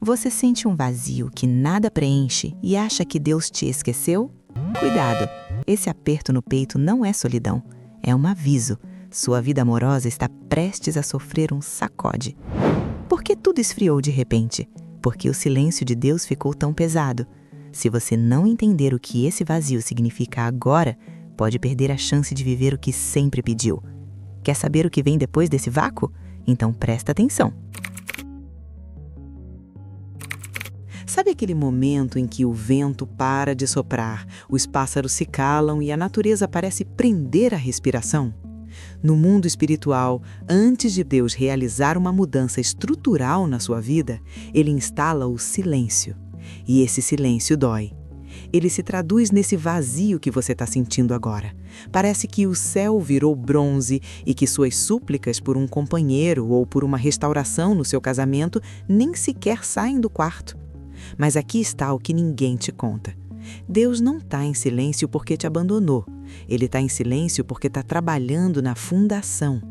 Você sente um vazio que nada preenche e acha que Deus te esqueceu? Cuidado! Esse aperto no peito não é solidão, é um aviso. Sua vida amorosa está prestes a sofrer um sacode. Por que tudo esfriou de repente? Porque o silêncio de Deus ficou tão pesado. Se você não entender o que esse vazio significa agora, pode perder a chance de viver o que sempre pediu. Quer saber o que vem depois desse vácuo? Então presta atenção. Sabe aquele momento em que o vento para de soprar, os pássaros se calam e a natureza parece prender a respiração? No mundo espiritual, antes de Deus realizar uma mudança estrutural na sua vida, Ele instala o silêncio. E esse silêncio dói. Ele se traduz nesse vazio que você está sentindo agora. Parece que o céu virou bronze e que suas súplicas por um companheiro ou por uma restauração no seu casamento nem sequer saem do quarto. Mas aqui está o que ninguém te conta. Deus não está em silêncio porque te abandonou. Ele está em silêncio porque está trabalhando na fundação.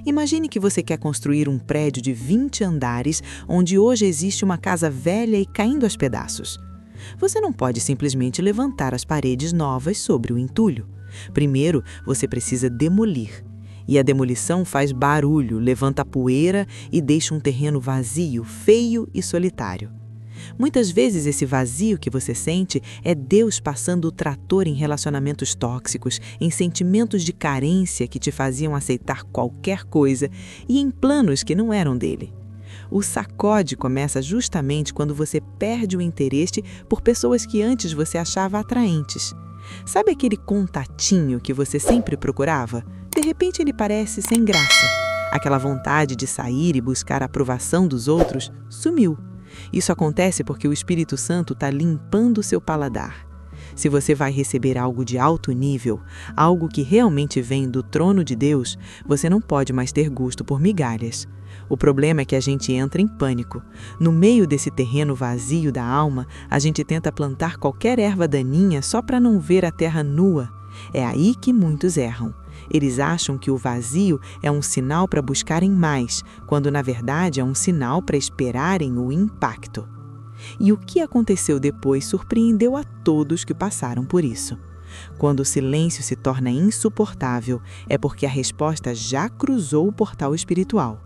Imagine que você quer construir um prédio de 20 andares, onde hoje existe uma casa velha e caindo aos pedaços. Você não pode simplesmente levantar as paredes novas sobre o entulho. Primeiro, você precisa demolir. E a demolição faz barulho, levanta poeira e deixa um terreno vazio, feio e solitário. Muitas vezes esse vazio que você sente é Deus passando o trator em relacionamentos tóxicos, em sentimentos de carência que te faziam aceitar qualquer coisa e em planos que não eram dele. O sacode começa justamente quando você perde o interesse por pessoas que antes você achava atraentes. Sabe aquele contatinho que você sempre procurava? De repente ele parece sem graça. Aquela vontade de sair e buscar a aprovação dos outros sumiu. Isso acontece porque o Espírito Santo está limpando o seu paladar. Se você vai receber algo de alto nível, algo que realmente vem do trono de Deus, você não pode mais ter gosto por migalhas. O problema é que a gente entra em pânico. No meio desse terreno vazio da alma, a gente tenta plantar qualquer erva daninha só para não ver a terra nua. É aí que muitos erram. Eles acham que o vazio é um sinal para buscarem mais, quando na verdade é um sinal para esperarem o impacto. E o que aconteceu depois surpreendeu a todos que passaram por isso. Quando o silêncio se torna insuportável, é porque a resposta já cruzou o portal espiritual.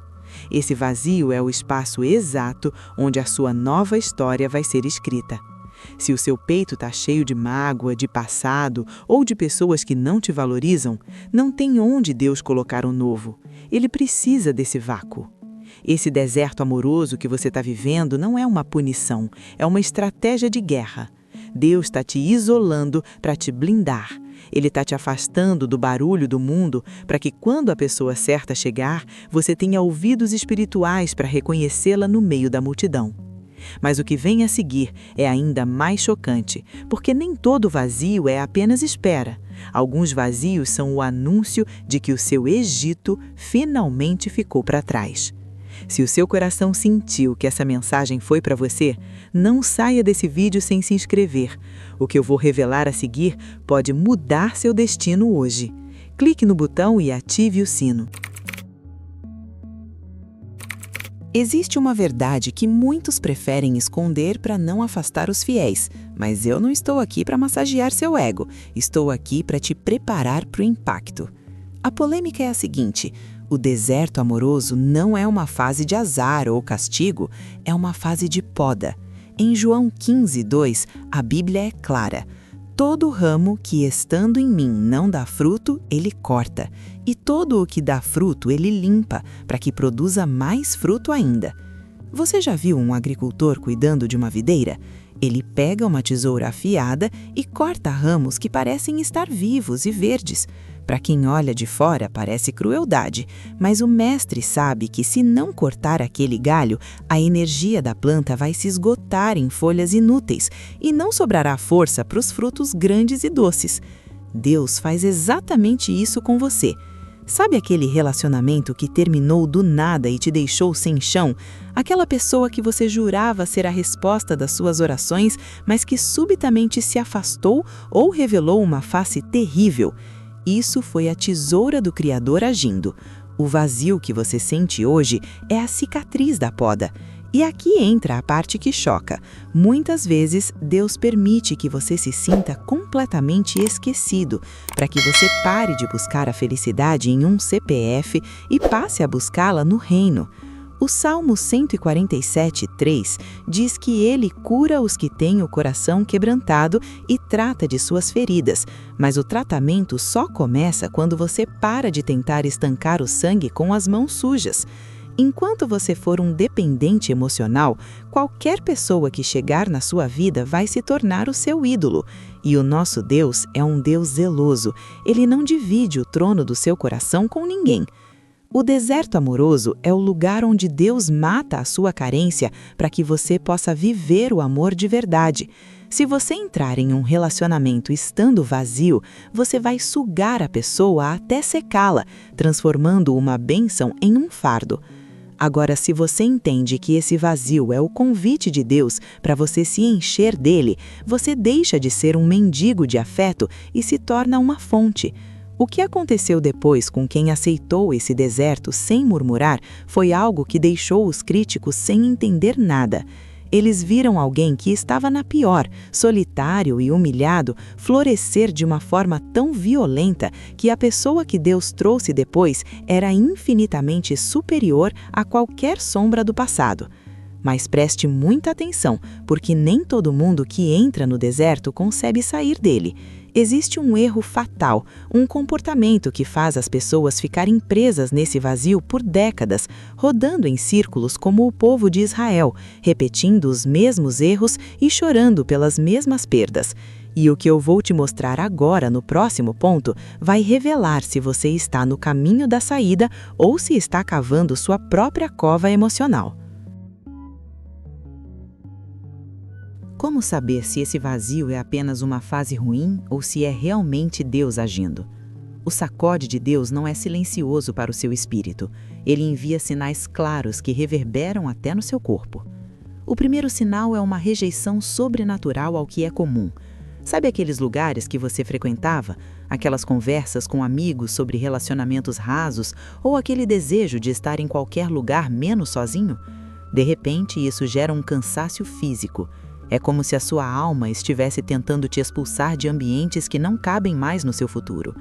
Esse vazio é o espaço exato onde a sua nova história vai ser escrita. Se o seu peito está cheio de mágoa, de passado ou de pessoas que não te valorizam, não tem onde Deus colocar o novo. Ele precisa desse vácuo. Esse deserto amoroso que você está vivendo não é uma punição, é uma estratégia de guerra. Deus está te isolando para te blindar. Ele está te afastando do barulho do mundo para que quando a pessoa certa chegar, você tenha ouvidos espirituais para reconhecê-la no meio da multidão. Mas o que vem a seguir é ainda mais chocante, porque nem todo vazio é apenas espera. Alguns vazios são o anúncio de que o seu Egito finalmente ficou para trás. Se o seu coração sentiu que essa mensagem foi para você, não saia desse vídeo sem se inscrever. O que eu vou revelar a seguir pode mudar seu destino hoje. Clique no botão e ative o sino. Existe uma verdade que muitos preferem esconder para não afastar os fiéis, mas eu não estou aqui para massagear seu ego, estou aqui para te preparar para o impacto. A polêmica é a seguinte: o deserto amoroso não é uma fase de azar ou castigo, é uma fase de poda. Em João 15:2, a Bíblia é clara: todo ramo que estando em mim não dá fruto, ele corta, e todo o que dá fruto ele limpa, para que produza mais fruto ainda. Você já viu um agricultor cuidando de uma videira? Ele pega uma tesoura afiada e corta ramos que parecem estar vivos e verdes. Para quem olha de fora, parece crueldade, mas o mestre sabe que se não cortar aquele galho, a energia da planta vai se esgotar em folhas inúteis e não sobrará força para os frutos grandes e doces. Deus faz exatamente isso com você. Sabe aquele relacionamento que terminou do nada e te deixou sem chão? Aquela pessoa que você jurava ser a resposta das suas orações, mas que subitamente se afastou ou revelou uma face terrível? Isso foi a tesoura do Criador agindo. O vazio que você sente hoje é a cicatriz da poda. E aqui entra a parte que choca. Muitas vezes, Deus permite que você se sinta completamente esquecido, para que você pare de buscar a felicidade em um CPF e passe a buscá-la no reino. O Salmo 147:3 diz que ele cura os que têm o coração quebrantado e trata de suas feridas, mas o tratamento só começa quando você para de tentar estancar o sangue com as mãos sujas. Enquanto você for um dependente emocional, qualquer pessoa que chegar na sua vida vai se tornar o seu ídolo. E o nosso Deus é um Deus zeloso. Ele não divide o trono do seu coração com ninguém. O deserto amoroso é o lugar onde Deus mata a sua carência para que você possa viver o amor de verdade. Se você entrar em um relacionamento estando vazio, você vai sugar a pessoa até secá-la, transformando uma bênção em um fardo. Agora, se você entende que esse vazio é o convite de Deus para você se encher dele, você deixa de ser um mendigo de afeto e se torna uma fonte. O que aconteceu depois com quem aceitou esse deserto sem murmurar foi algo que deixou os críticos sem entender nada. Eles viram alguém que estava na pior, solitário e humilhado, florescer de uma forma tão violenta que a pessoa que Deus trouxe depois era infinitamente superior a qualquer sombra do passado. Mas preste muita atenção, porque nem todo mundo que entra no deserto consegue sair dele. Existe um erro fatal, um comportamento que faz as pessoas ficarem presas nesse vazio por décadas, rodando em círculos como o povo de Israel, repetindo os mesmos erros e chorando pelas mesmas perdas. E o que eu vou te mostrar agora no próximo ponto vai revelar se você está no caminho da saída ou se está cavando sua própria cova emocional. Como saber se esse vazio é apenas uma fase ruim ou se é realmente Deus agindo? O sacode de Deus não é silencioso para o seu espírito. Ele envia sinais claros que reverberam até no seu corpo. O primeiro sinal é uma rejeição sobrenatural ao que é comum. Sabe aqueles lugares que você frequentava? Aquelas conversas com amigos sobre relacionamentos rasos ou aquele desejo de estar em qualquer lugar menos sozinho? De repente, isso gera um cansaço físico. É como se a sua alma estivesse tentando te expulsar de ambientes que não cabem mais no seu futuro.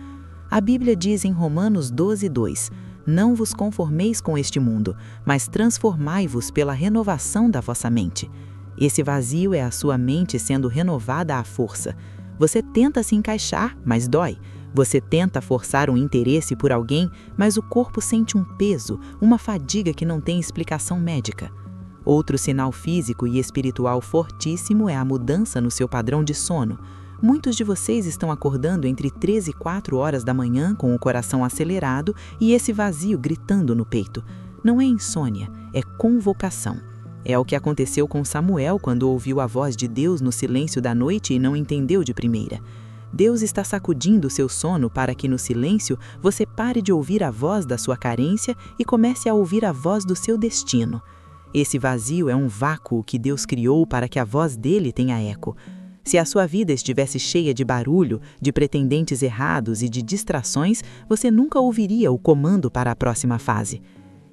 A Bíblia diz em Romanos 12:2: "Não vos conformeis com este mundo, mas transformai-vos pela renovação da vossa mente." Esse vazio é a sua mente sendo renovada à força. Você tenta se encaixar, mas dói. Você tenta forçar um interesse por alguém, mas o corpo sente um peso, uma fadiga que não tem explicação médica. Outro sinal físico e espiritual fortíssimo é a mudança no seu padrão de sono. Muitos de vocês estão acordando entre 3 e 4 horas da manhã com o coração acelerado e esse vazio gritando no peito. Não é insônia, é convocação. É o que aconteceu com Samuel quando ouviu a voz de Deus no silêncio da noite e não entendeu de primeira. Deus está sacudindo o seu sono para que no silêncio você pare de ouvir a voz da sua carência e comece a ouvir a voz do seu destino. Esse vazio é um vácuo que Deus criou para que a voz dele tenha eco. Se a sua vida estivesse cheia de barulho, de pretendentes errados e de distrações, você nunca ouviria o comando para a próxima fase.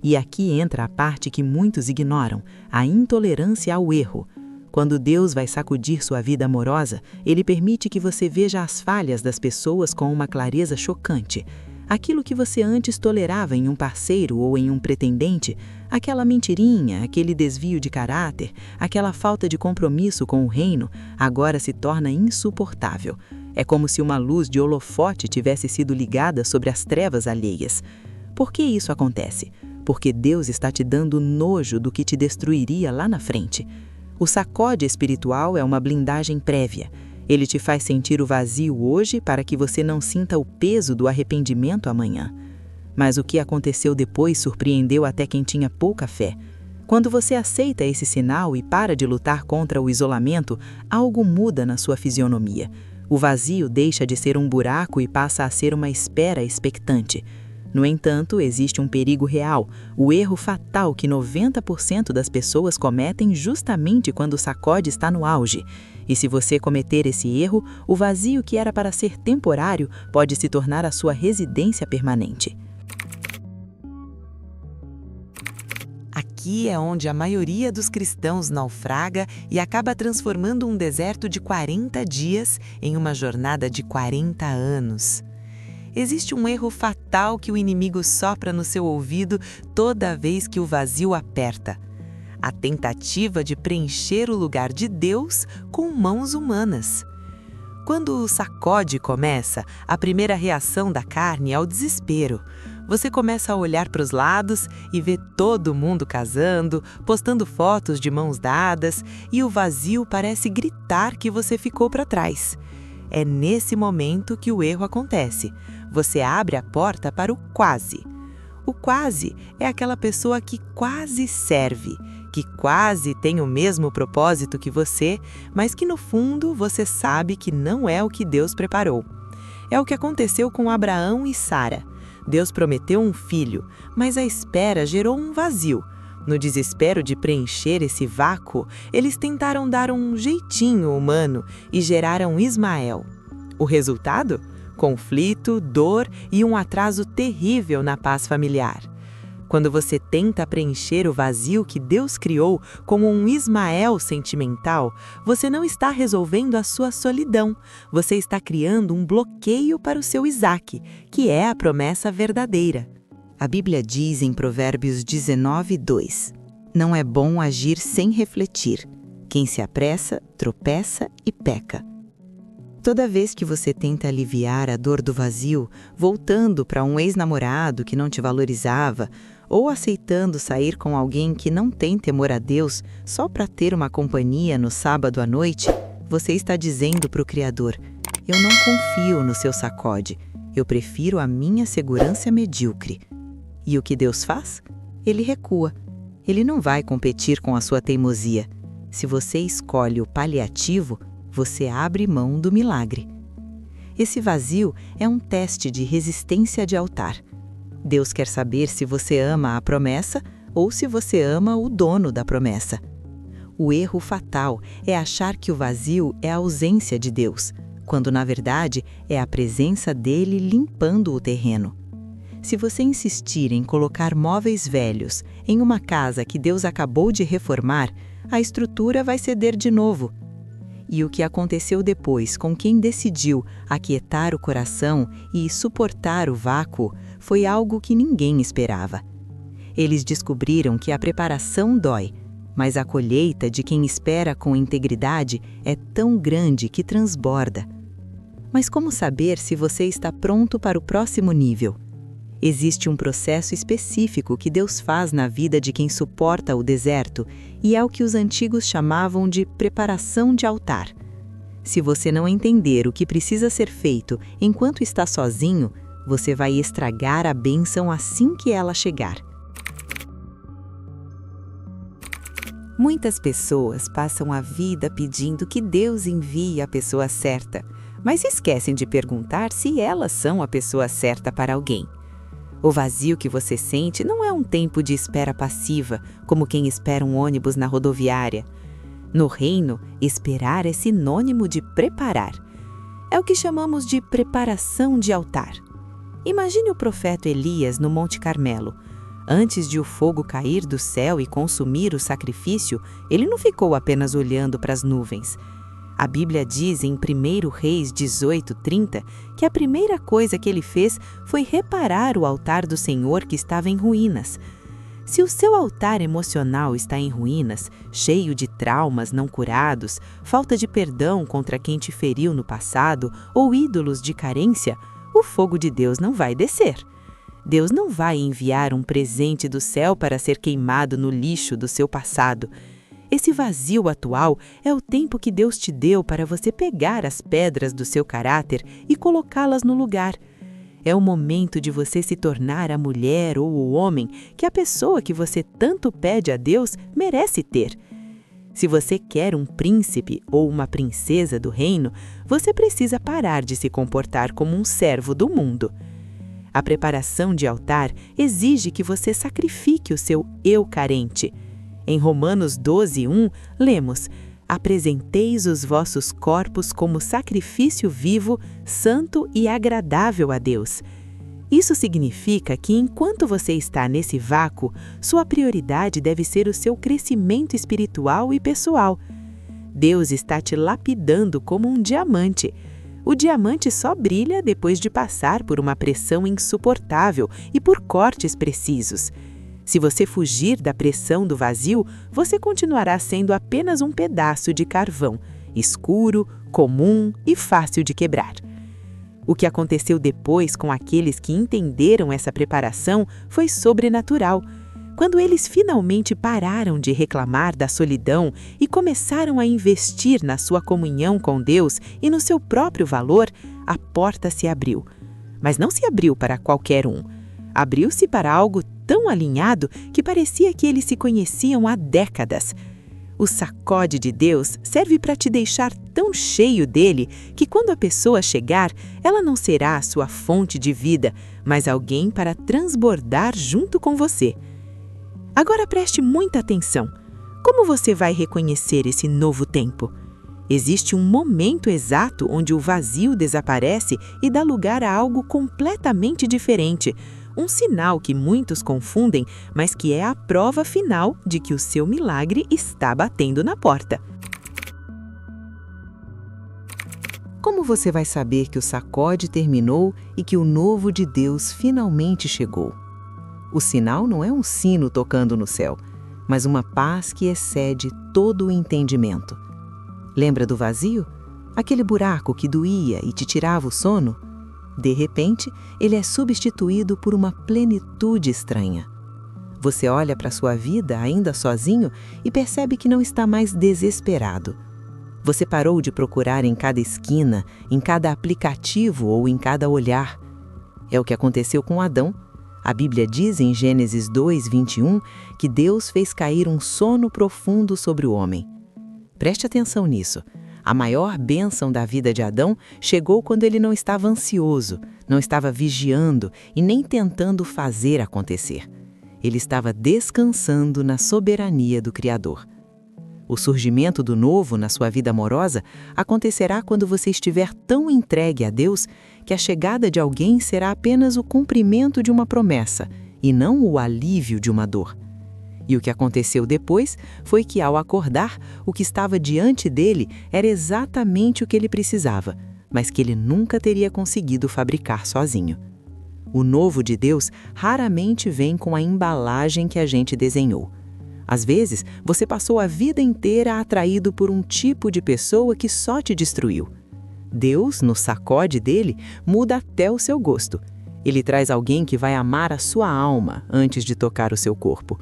E aqui entra a parte que muitos ignoram, a intolerância ao erro. Quando Deus vai sacudir sua vida amorosa, Ele permite que você veja as falhas das pessoas com uma clareza chocante. Aquilo que você antes tolerava em um parceiro ou em um pretendente, aquela mentirinha, aquele desvio de caráter, aquela falta de compromisso com o reino, agora se torna insuportável. É como se uma luz de holofote tivesse sido ligada sobre as trevas alheias. Por que isso acontece? Porque Deus está te dando nojo do que te destruiria lá na frente. O sacode espiritual é uma blindagem prévia. Ele te faz sentir o vazio hoje para que você não sinta o peso do arrependimento amanhã. Mas o que aconteceu depois surpreendeu até quem tinha pouca fé. Quando você aceita esse sinal e para de lutar contra o isolamento, algo muda na sua fisionomia. O vazio deixa de ser um buraco e passa a ser uma espera expectante. No entanto, existe um perigo real, o erro fatal que 90% das pessoas cometem justamente quando o sacode está no auge. E se você cometer esse erro, o vazio que era para ser temporário pode se tornar a sua residência permanente. Aqui é onde a maioria dos cristãos naufraga e acaba transformando um deserto de 40 dias em uma jornada de 40 anos. Existe um erro fatal que o inimigo sopra no seu ouvido toda vez que o vazio aperta: a tentativa de preencher o lugar de Deus com mãos humanas. Quando o sacode começa, a primeira reação da carne é o desespero. Você começa a olhar para os lados e vê todo mundo casando, postando fotos de mãos dadas, e o vazio parece gritar que você ficou para trás. É nesse momento que o erro acontece. Você abre a porta para o quase. O quase é aquela pessoa que quase serve, que quase tem o mesmo propósito que você, mas que no fundo você sabe que não é o que Deus preparou. É o que aconteceu com Abraão e Sara. Deus prometeu um filho, mas a espera gerou um vazio. No desespero de preencher esse vácuo, eles tentaram dar um jeitinho humano e geraram Ismael. O resultado? Conflito, dor e um atraso terrível na paz familiar. Quando você tenta preencher o vazio que Deus criou como um Ismael sentimental, você não está resolvendo a sua solidão, você está criando um bloqueio para o seu Isaque, que é a promessa verdadeira. A Bíblia diz em Provérbios 19:2: não é bom agir sem refletir. Quem se apressa, tropeça e peca. Toda vez que você tenta aliviar a dor do vazio, voltando para um ex-namorado que não te valorizava, ou aceitando sair com alguém que não tem temor a Deus só para ter uma companhia no sábado à noite, você está dizendo para o Criador: eu não confio no seu sacode, eu prefiro a minha segurança medíocre. E o que Deus faz? Ele recua. Ele não vai competir com a sua teimosia. Se você escolhe o paliativo, você abre mão do milagre. Esse vazio é um teste de resistência de altar. Deus quer saber se você ama a promessa ou se você ama o dono da promessa. O erro fatal é achar que o vazio é a ausência de Deus, quando na verdade é a presença dele limpando o terreno. Se você insistir em colocar móveis velhos em uma casa que Deus acabou de reformar, a estrutura vai ceder de novo. E o que aconteceu depois com quem decidiu aquietar o coração e suportar o vácuo foi algo que ninguém esperava. Eles descobriram que a preparação dói, mas a colheita de quem espera com integridade é tão grande que transborda. Mas como saber se você está pronto para o próximo nível? Existe um processo específico que Deus faz na vida de quem suporta o deserto, e é o que os antigos chamavam de preparação de altar. Se você não entender o que precisa ser feito enquanto está sozinho, você vai estragar a bênção assim que ela chegar. Muitas pessoas passam a vida pedindo que Deus envie a pessoa certa, mas esquecem de perguntar se elas são a pessoa certa para alguém. O vazio que você sente não é um tempo de espera passiva, como quem espera um ônibus na rodoviária. No reino, esperar é sinônimo de preparar. É o que chamamos de preparação de altar. Imagine o profeta Elias no Monte Carmelo. Antes de o fogo cair do céu e consumir o sacrifício, ele não ficou apenas olhando para as nuvens. A Bíblia diz em 1 Reis 18:30 que a primeira coisa que ele fez foi reparar o altar do Senhor que estava em ruínas. Se o seu altar emocional está em ruínas, cheio de traumas não curados, falta de perdão contra quem te feriu no passado ou ídolos de carência, o fogo de Deus não vai descer. Deus não vai enviar um presente do céu para ser queimado no lixo do seu passado. Esse vazio atual é o tempo que Deus te deu para você pegar as pedras do seu caráter e colocá-las no lugar. É o momento de você se tornar a mulher ou o homem que a pessoa que você tanto pede a Deus merece ter. Se você quer um príncipe ou uma princesa do reino, você precisa parar de se comportar como um servo do mundo. A preparação de altar exige que você sacrifique o seu eu carente. Em Romanos 12:1, lemos: apresenteis os vossos corpos como sacrifício vivo, santo e agradável a Deus. Isso significa que enquanto você está nesse vácuo, sua prioridade deve ser o seu crescimento espiritual e pessoal. Deus está te lapidando como um diamante. O diamante só brilha depois de passar por uma pressão insuportável e por cortes precisos. Se você fugir da pressão do vazio, você continuará sendo apenas um pedaço de carvão, escuro, comum e fácil de quebrar. O que aconteceu depois com aqueles que entenderam essa preparação foi sobrenatural. Quando eles finalmente pararam de reclamar da solidão e começaram a investir na sua comunhão com Deus e no seu próprio valor, a porta se abriu. Mas não se abriu para qualquer um. Abriu-se para algo tão alinhado que parecia que eles se conheciam há décadas. O sacode de Deus serve para te deixar tão cheio dele que quando a pessoa chegar, ela não será a sua fonte de vida, mas alguém para transbordar junto com você. Agora preste muita atenção. Como você vai reconhecer esse novo tempo? Existe um momento exato onde o vazio desaparece e dá lugar a algo completamente diferente. Um sinal que muitos confundem, mas que é a prova final de que o seu milagre está batendo na porta. Como você vai saber que o sacode terminou e que o novo de Deus finalmente chegou? O sinal não é um sino tocando no céu, mas uma paz que excede todo o entendimento. Lembra do vazio? Aquele buraco que doía e te tirava o sono? De repente, ele é substituído por uma plenitude estranha. Você olha para sua vida ainda sozinho e percebe que não está mais desesperado. Você parou de procurar em cada esquina, em cada aplicativo ou em cada olhar. É o que aconteceu com Adão. A Bíblia diz em Gênesis 2:21 que Deus fez cair um sono profundo sobre o homem. Preste atenção nisso. A maior bênção da vida de Adão chegou quando ele não estava ansioso, não estava vigiando e nem tentando fazer acontecer. Ele estava descansando na soberania do Criador. O surgimento do novo na sua vida amorosa acontecerá quando você estiver tão entregue a Deus que a chegada de alguém será apenas o cumprimento de uma promessa e não o alívio de uma dor. E o que aconteceu depois foi que, ao acordar, o que estava diante dele era exatamente o que ele precisava, mas que ele nunca teria conseguido fabricar sozinho. O novo de Deus raramente vem com a embalagem que a gente desenhou. Às vezes, você passou a vida inteira atraído por um tipo de pessoa que só te destruiu. Deus, no sacode dele, muda até o seu gosto. Ele traz alguém que vai amar a sua alma antes de tocar o seu corpo.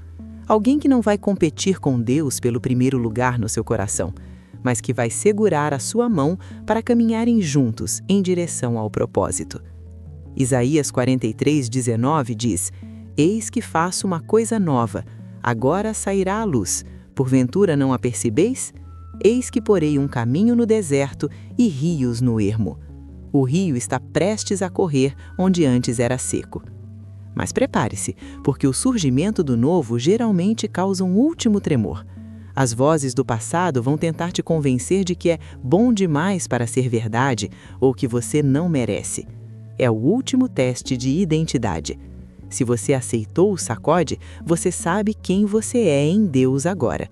Alguém que não vai competir com Deus pelo primeiro lugar no seu coração, mas que vai segurar a sua mão para caminharem juntos em direção ao propósito. Isaías 43:19 diz: Eis que faço uma coisa nova, agora sairá à luz, porventura não a percebeis? Eis que porei um caminho no deserto e rios no ermo. O rio está prestes a correr onde antes era seco. Mas prepare-se, porque o surgimento do novo geralmente causa um último tremor. As vozes do passado vão tentar te convencer de que é bom demais para ser verdade ou que você não merece. É o último teste de identidade. Se você aceitou o sacode, você sabe quem você é em Deus agora.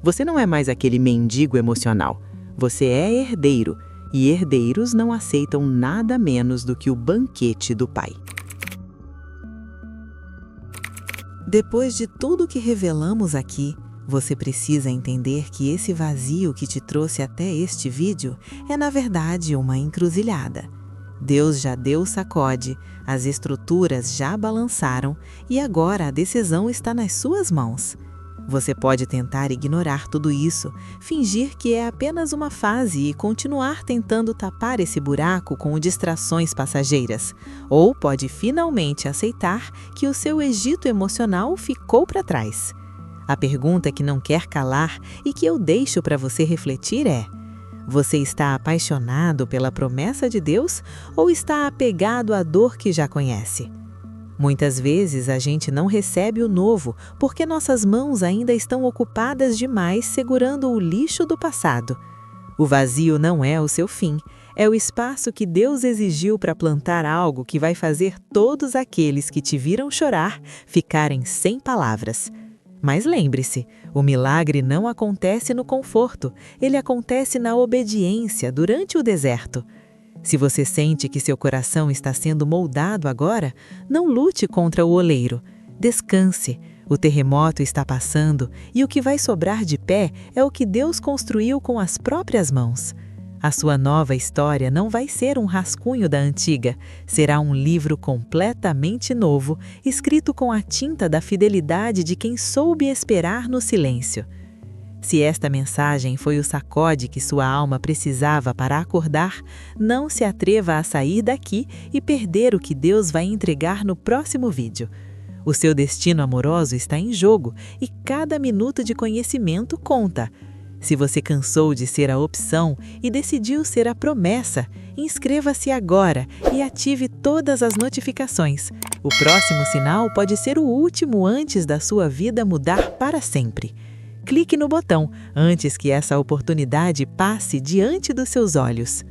Você não é mais aquele mendigo emocional. Você é herdeiro, e herdeiros não aceitam nada menos do que o banquete do Pai. Depois de tudo que revelamos aqui, você precisa entender que esse vazio que te trouxe até este vídeo é, na verdade, uma encruzilhada. Deus já deu o sacode, as estruturas já balançaram e agora a decisão está nas suas mãos. Você pode tentar ignorar tudo isso, fingir que é apenas uma fase e continuar tentando tapar esse buraco com distrações passageiras. Ou pode finalmente aceitar que o seu Egito emocional ficou para trás. A pergunta que não quer calar e que eu deixo para você refletir é: você está apaixonado pela promessa de Deus ou está apegado à dor que já conhece? Muitas vezes a gente não recebe o novo porque nossas mãos ainda estão ocupadas demais segurando o lixo do passado. O vazio não é o seu fim, É o espaço que Deus exigiu para plantar algo que vai fazer todos aqueles que te viram chorar ficarem sem palavras. Mas lembre-se, o milagre não acontece no conforto, ele acontece na obediência durante o deserto. Se você sente que seu coração está sendo moldado agora, não lute contra o oleiro. Descanse. O terremoto está passando e o que vai sobrar de pé é o que Deus construiu com as próprias mãos. A sua nova história não vai ser um rascunho da antiga, será um livro completamente novo, escrito com a tinta da fidelidade de quem soube esperar no silêncio. Se esta mensagem foi o sacode que sua alma precisava para acordar, não se atreva a sair daqui e perder o que Deus vai entregar no próximo vídeo. O seu destino amoroso está em jogo e cada minuto de conhecimento conta. Se você cansou de ser a opção e decidiu ser a promessa, inscreva-se agora e ative todas as notificações. O próximo sinal pode ser o último antes da sua vida mudar para sempre. Clique no botão antes que essa oportunidade passe diante dos seus olhos.